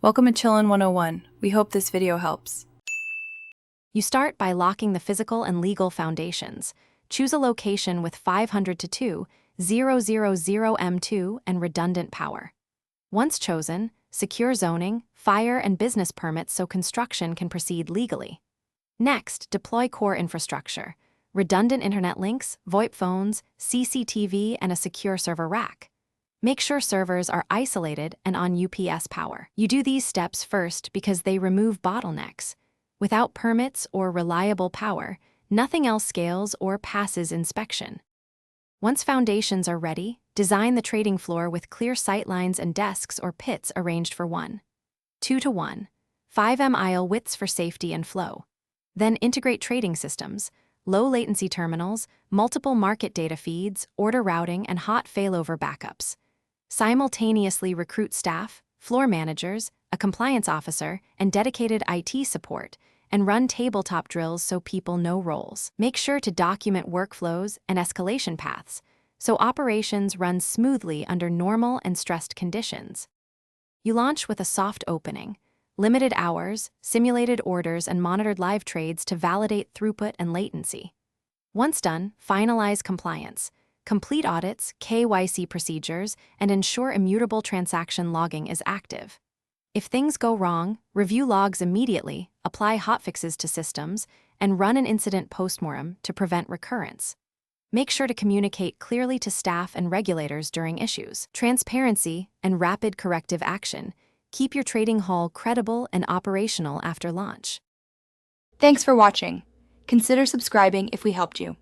Welcome to Chillin' 101. We hope this video helps. You start by locking the physical and legal foundations. Choose a location with 500 to 2, 000 M2 and redundant power. Once chosen, secure zoning, fire and business permits so construction can proceed legally. Next, deploy core infrastructure, redundant internet links, VoIP phones, CCTV, and a secure server rack. Make sure servers are isolated and on UPS power. You do these steps first because they remove bottlenecks. Without permits or reliable power, nothing else scales or passes inspection. Once foundations are ready, design the trading floor with clear sightlines and desks or pits arranged for 1, 2 to 1, 5 aisle widths for safety and flow. Then integrate trading systems, low-latency terminals, multiple market data feeds, order routing, and hot failover backups. Simultaneously recruit staff, floor managers, a compliance officer, and dedicated IT support, and run tabletop drills so people know roles. Make sure to document workflows and escalation paths so operations run smoothly under normal and stressed conditions. You launch with a soft opening, limited hours, simulated orders, and monitored live trades to validate throughput and latency. Once done, finalize compliance. Complete audits, KYC procedures, and ensure immutable transaction logging is active. If things go wrong, review logs immediately, apply hotfixes to systems, and run an incident postmortem to prevent recurrence. Make sure to communicate clearly to staff and regulators during issues. Transparency and rapid corrective action keep your trading hall credible and operational after launch. Thanks for watching. Consider subscribing if we helped you.